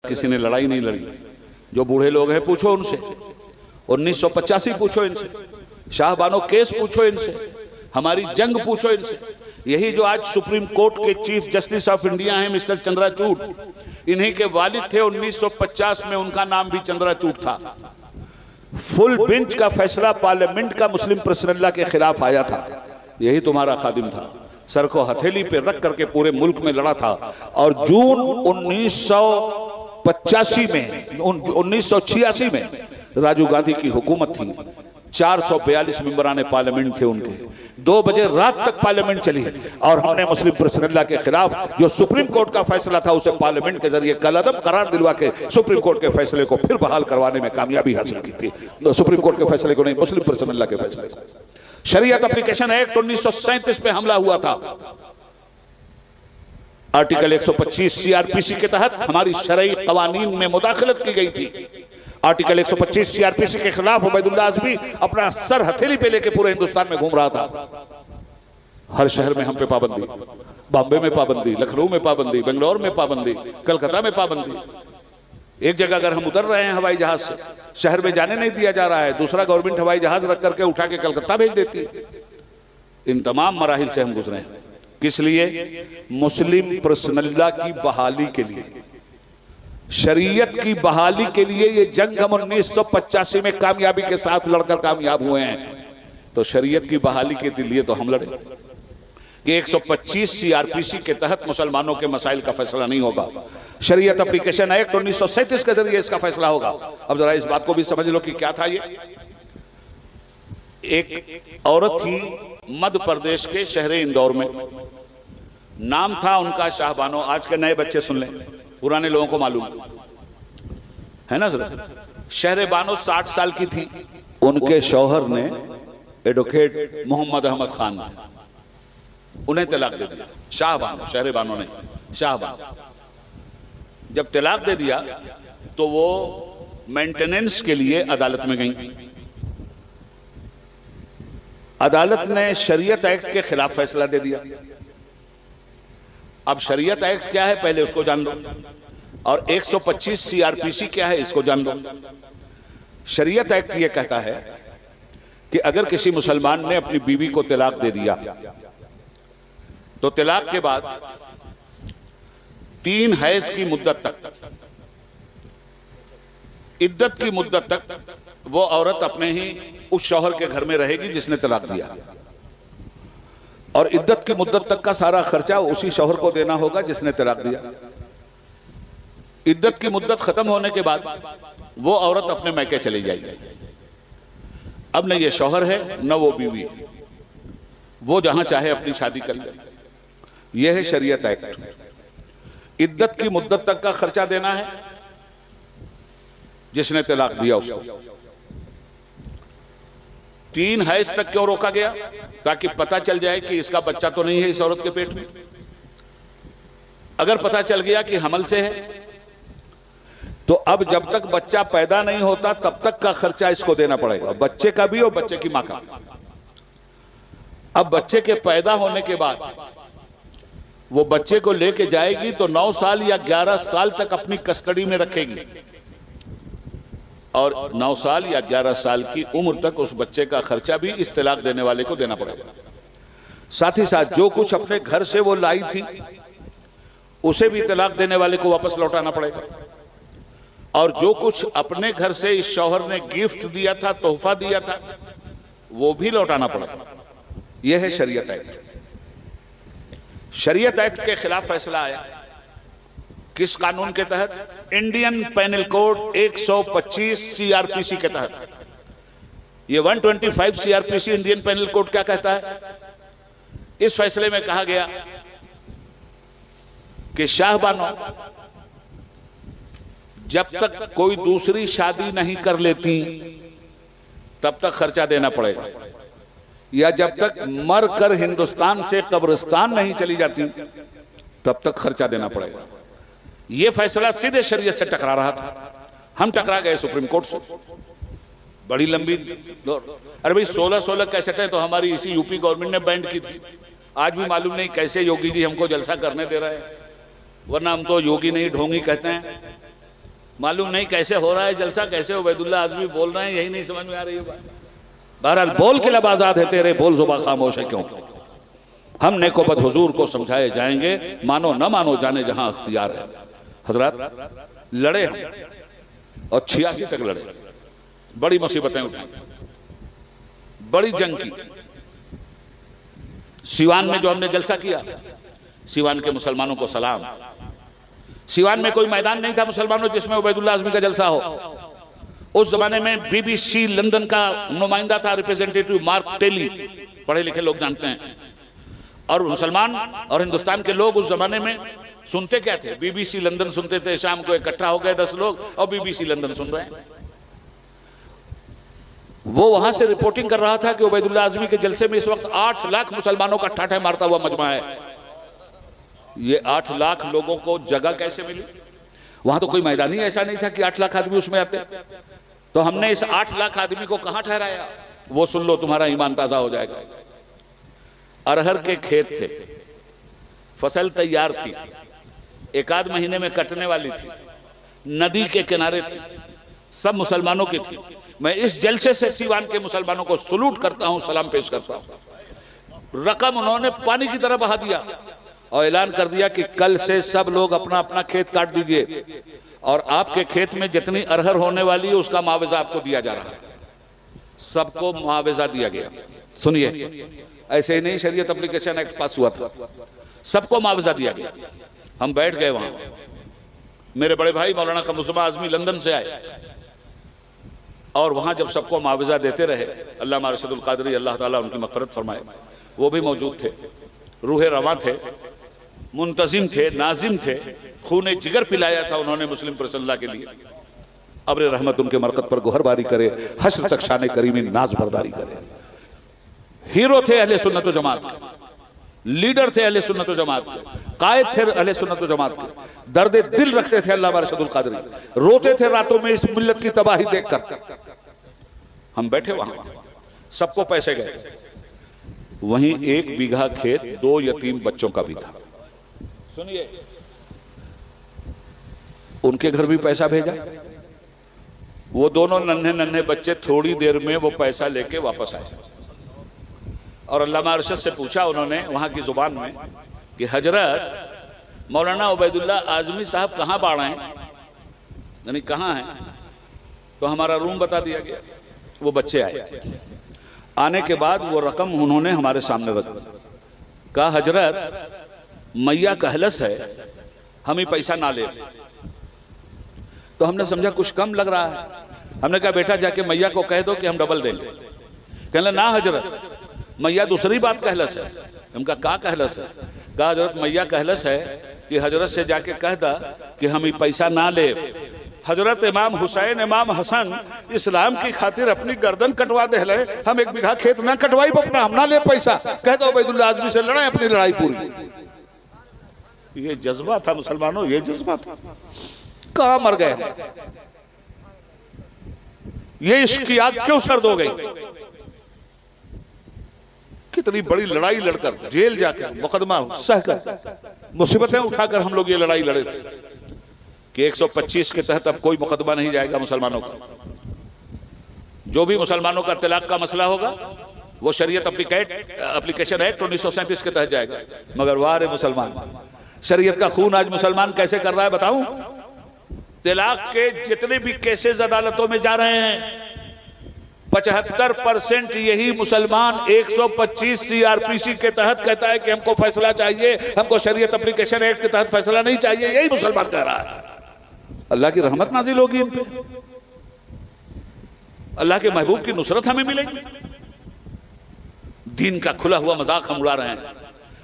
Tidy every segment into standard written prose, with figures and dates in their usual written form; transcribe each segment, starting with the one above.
किसी ने लड़ाई नहीं लड़ी। जो बूढ़े लोग हैं पूछो उनसे, 1985 पूछो इनसे, शाहबानो केस पूछो इनसे, हमारी जंग पूछो इनसे। यही जो आज सुप्रीम कोर्ट के चीफ जस्टिस ऑफ इंडिया हैं मिस्टर चंद्रचूड़, इन्हीं के वालिद थे 1950 में, उनका नाम भी चंद्रचूड़ था। फुल बेंच का फैसला पार्लियामेंट का मुस्लिम पर्सनल्ला के खिलाफ आया था, यही तुम्हारा खादिम था। सर को हथेली पे रख करके पूरे मुल्क में लड़ा था। और जून 1986 में राजीव गांधी की हुकूमत थी, 442 मेंबरान पार्लियामेंट थे उनके, 2 बजे रात तक पार्लियामेंट चली और हमने मुस्लिम पर्सनल्ला के खिलाफ जो सुप्रीम कोर्ट का फैसला था उसे पार्लियामेंट के जरिए कलअदब करार दिलवा के सुप्रीम कोर्ट के फैसले को फिर बहाल करवाने में कामयाबी हासिल की थी। तो सुप्रीम कोर्ट के फैसले को नहीं, मुस्लिम पर्सनल्ला के फैसले को। शरीयत एप्लीकेशन एक्ट 1937 पे हमला हुआ था। आर्टिकल 125 सीआरपीसी के तहत हमारी शरई कवानीन में मुदाखलत की गई थी। आर्टिकल 125 सीआरपीसी के खिलाफ उबैदुल्लाह आज़मी अपना सर हथेली पे लेके पूरे हिंदुस्तान में घूम रहा था। हर शहर में हम पे पाबंदी, बॉम्बे में पाबंदी, लखनऊ में पाबंदी, बेंगलोर में पाबंदी, कलकत्ता में पाबंदी। एक जगह अगर हम उतर रहे हैं हवाई जहाज से, शहर में जाने नहीं दिया जा रहा है, दूसरा गवर्नमेंट हवाई जहाज रख करके उठा के कलकत्ता भेज देती है। इन तमाम मराहिल से हम गुजरे हैं। किस लिए? मुस्लिम पर्सनल्ला की बहाली के लिए, शरीयत की बहाली के लिए। ये जंग हम 1985 में कामयाबी के साथ लड़कर कामयाब हुए हैं। तो शरीयत की बहाली के लिए तो हम लड़े कि 125 सीआरपीसी के तहत मुसलमानों के मसाइल का फैसला नहीं होगा। शरीयत एप्लीकेशन एक्ट 1937 के जरिए इसका फैसला होगा। अब जरा इस बात को भी समझ लो कि क्या था ये। एक औरत थी मध्य प्रदेश के शहर इंदौर में, नाम था उनका शाहबानो। आज के नए बच्चे सुन लें, पुराने लोगों को मालूम है ना सर। शहर बानो 60 साल की थी। उनके शौहर ने एडवोकेट मोहम्मद अहमद खान थे, उन्हें तलाक दे दिया। शाहबानो, शहर बानो ने, शाहबानो। जब तलाक दे दिया तो वो मेंटेनेंस के लिए अदालत में गई। अदालत ने शरीयत एक्ट के खिलाफ फैसला दे दिया। अब शरीयत एक्ट क्या है पहले उसको जान लो, और 125 सीआरपीसी क्या है इसको जान लो। शरीयत एक्ट ये कहता है कि अगर किसी मुसलमान ने अपनी बीवी को तलाक दे दिया तो तलाक के बाद 3 हैज की मुद्दत तक, इद्दत की मुद्दत तक वो औरत अपने ही उस शौहर के घर में रहेगी जिसने तलाक दिया, और इद्दत की मुद्दत तक का सारा खर्चा उसी शौहर को देना होगा जिसने तलाक दिया। इद्दत की मुद्दत खत्म होने के बाद वो औरत अपने मैके चली जाएगी। अब न ये शौहर है न वो बीवी है, वो जहां चाहे अपनी शादी कर ले। यह है शरीयत एक्ट। इद्दत की मुद्दत तक का खर्चा देना है जिसने तलाक दिया उसको। 3 हैज तक क्यों रोका गया? ताकि पता चल जाए कि इसका बच्चा तो नहीं है इस औरत के पेट में। अगर पता चल गया कि हमल से है तो अब जब तक बच्चा पैदा नहीं होता तब तक का खर्चा इसको देना पड़ेगा, बच्चे का भी और बच्चे की मां का। अब बच्चे के पैदा होने के बाद वो बच्चे को लेके जाएगी तो 9 साल या 11 साल तक अपनी कस्टडी में रखेगी, और 9 साल या 11 साल की उम्र तक उस बच्चे का खर्चा भी इस तलाक देने वाले को देना पड़ेगा। साथ ही साथ जो कुछ अपने घर से वो लाई थी उसे भी तलाक देने वाले को वापस लौटाना पड़ेगा, और जो कुछ अपने घर से इस शौहर ने गिफ्ट दिया था, तोहफा दिया था, वो भी लौटाना पड़ेगा। यह है शरीयत एक्ट। शरीयत एक्ट के खिलाफ फैसला आया किस कानून के तहत? इंडियन पेनल कोड 125 सीआरपीसी के तहत। ये 125 सीआरपीसी इंडियन पेनल कोड क्या कहता है? इस फैसले में कहा गया कि शाहबानो जब तक कोई दूसरी शादी नहीं कर लेती तब तक खर्चा देना पड़ेगा, या जब तक मर कर हिंदुस्तान से कब्रिस्तान नहीं चली जाती तब तक खर्चा देना पड़ेगा। यह फैसला सीधे शरीयत से टकरा रहा था। हम टकरा गए सुप्रीम कोर्ट से। बड़ी लंबी अरे भाई 16 कैसेटें तो हमारी इसी यूपी गवर्नमेंट ने बैंड की थी। आज भी मालूम नहीं कैसे योगी जी हमको जलसा करने दे रहे हैं, वरना हम तो योगी नहीं ढोंगी कहते हैं। मालूम नहीं कैसे हो रहा है जलसा, कैसे उबैदुल्लाह आज़मी बोल रहे हैं, यही नहीं समझ में आ रही है बात। बहरहाल बोल के लब आजाद है तेरे, बोल जुबा खामोश है क्यों। हम नेकोबद हुजूर को समझाए जाएंगे, मानो न मानो जाने जहां अख्तियार है। हजरत लड़े और 86 तक लड़े, बड़ी मुसीबतें उठाई, बड़ी जंग की। सीवान में जो हमने जलसा किया, सीवान के मुसलमानों को सलाम। सीवान में कोई मैदान नहीं था मुसलमानों जिसमें उबैदुल्लाह आज़मी का जलसा हो। उस जमाने में BBC लंदन का नुमाइंदा था, रिप्रेजेंटेटिव मार्क टेली, पढ़े लिखे लोग जानते हैं। और मुसलमान और हिंदुस्तान के लोग उस जमाने में सुनते क्या थे, BBC लंदन सुनते थे। शाम को इकट्ठा हो गए 10 लोग और BBC लंदन सुन रहे हैं। वो वहां से रिपोर्टिंग कर रहा था कि उबैदुल्लाह आज़मी के जलसे में इस वक्त 8 लाख मुसलमानों का ठाठा मारता हुआ मजमा है। ये 8 लाख लोगों को जगह कैसे मिली? वहां तो कोई मैदान ही ऐसा नहीं था कि 8 लाख आदमी उसमें आते। तो हमने इस 8 लाख आदमी को कहां ठहराया, वो सुन लो, तुम्हारा ईमान ताजा हो जाएगा। अरहर के खेत थे, फसल तैयार थी, 1 आध महीने में कटने वाली थी, नदी के किनारे थी, सब मुसलमानों की थी। मैं इस जलसे से सीवान के मुसलमानों को सलूट करता हूं, सलाम पेश करता हूं। रकम उन्होंने पानी की तरह बहा दिया और ऐलान कर दिया कि कल से सब लोग अपना अपना खेत काट दीजिए और आपके खेत में जितनी अरहर होने वाली है उसका मुआवजा आपको दिया जा रहा है। सबको मुआवजा दिया गया। सुनिए, ऐसे ही नहीं, शरीयत एप्लीकेशन एक्ट पास हुआ था, सबको मुआवजा दिया गया। हम बैठ गए वहां। मेरे बड़े भाई मौलाना कमरुज़्ज़मान आज़मी लंदन से आए और वहां जब सबको मुआवजा देते रहे, अल्लामा अरशदुल क़ादरी अल्लाह ताला उनकी मग़फ़िरत फरमाए, वो भी मौजूद थे, रूहे रवां थे, मुंतजिम थे, नाजिम थे, खूने जिगर पिलाया था उन्होंने मुस्लिम रसूलुल्लाह के लिए। अब्र रहमत उनके मरकत पर गोहरबारी करे, हश्र तक शान करीमी नाज बरदारी करे। हीरो थे अहले सुन्नत व जमात के, लीडर थे अहले सुन्नत व जमात के, कायद थे अहले सुन्नत व जमात के, दर्द दिल रखते थे अल्लामा अरशदुल क़ादरी, रोते थे रातों में इस मिल्लत की तबाही देखकर। हम बैठे वहां, सबको पैसे गए। वहीं 1 बीघा खेत 2 यतीम बच्चों का भी था। सुनिए, उनके घर भी पैसा भेजा। वो दोनों नन्हे नन्हे बच्चे थोड़ी देर में वो पैसा लेके वापस आए और अल्लामा अरशद से पूछा उन्होंने वहां की जुबान में कि हजरत मौलाना उबैदुल्लाह आज़मी साहब कहाँ बाढ़ हैं, यानी कहाँ हैं? तो हमारा रूम बता दिया गया। वो बच्चे आए, आने के बाद वो रकम उन्होंने हमारे सामने रख कहा, हजरत मैया कहलस है, हम ही पैसा ना ले। तो हमने समझा कुछ कम लग रहा है। हमने कहा बेटा जाके मैया को कह दो कि हम डबल देंगे। कहने ना हजरत, मैया दूसरी बात कहलस है। हम कहा का कहलस है? कहा हजरत मैया कहलस है कि हजरत से जाके कह दा कि हम ही पैसा ना ले। हजरत इमाम हुसैन इमाम हसन इस्लाम की खातिर अपनी गर्दन कटवा दे ले, हम 1 बीघा खेत ना कटवाई अपना, हम ना ले पैसा। कह दो उबैदुल्लाह आज़मी से लड़ाई, अपनी लड़ाई पूरी। ये जज्बा था मुसलमानों, ये जज्बा था। कहां मर गए? ये इश्क की आग क्यों सर्द हो गई? कितनी बड़ी लड़ाई लड़कर, जेल जाकर, मुकदमा सहकर, मुसीबतें उठाकर हम लोग ये लड़ाई लड़े थे कि 125 के तहत अब कोई मुकदमा नहीं जाएगा मुसलमानों का। जो भी मुसलमानों का तलाक का मसला होगा वो शरीयत एप्लीकेशन एक्ट 1937 के तहत जाएगा। मगर वाह रे मुसलमान, शरीयत का खून आज मुसलमान कैसे कर रहा है बताऊं? तलाक के जितने भी केसेस अदालतों में जा रहे हैं, 75% यही मुसलमान 125 CRPC के तहत कहता है कि हमको फैसला चाहिए, हमको शरीयत एप्लीकेशन एक्ट के तहत फैसला नहीं चाहिए। यही मुसलमान कह रहा है। अल्लाह की रहमत नाजिल होगी इन पे, अल्लाह के महबूब की नुसरत हमें मिलेगी। दीन का खुला हुआ मजाक हम उड़ा रहे हैं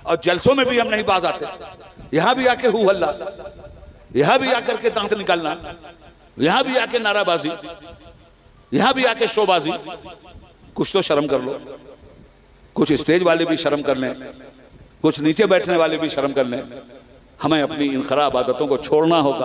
और जलसों में भी हम नहीं बाज आते। यहां भी आके हु हल्ला, यहां भी आकर के दांत निकालना, यहां भी आके नाराबाजी, यहां भी आके शोबाजी। कुछ तो शर्म कर लो। कुछ स्टेज वाले भी शर्म कर लें, कुछ नीचे बैठने वाले भी शर्म कर लें। हमें अपनी इन खराब आदतों को छोड़ना होगा।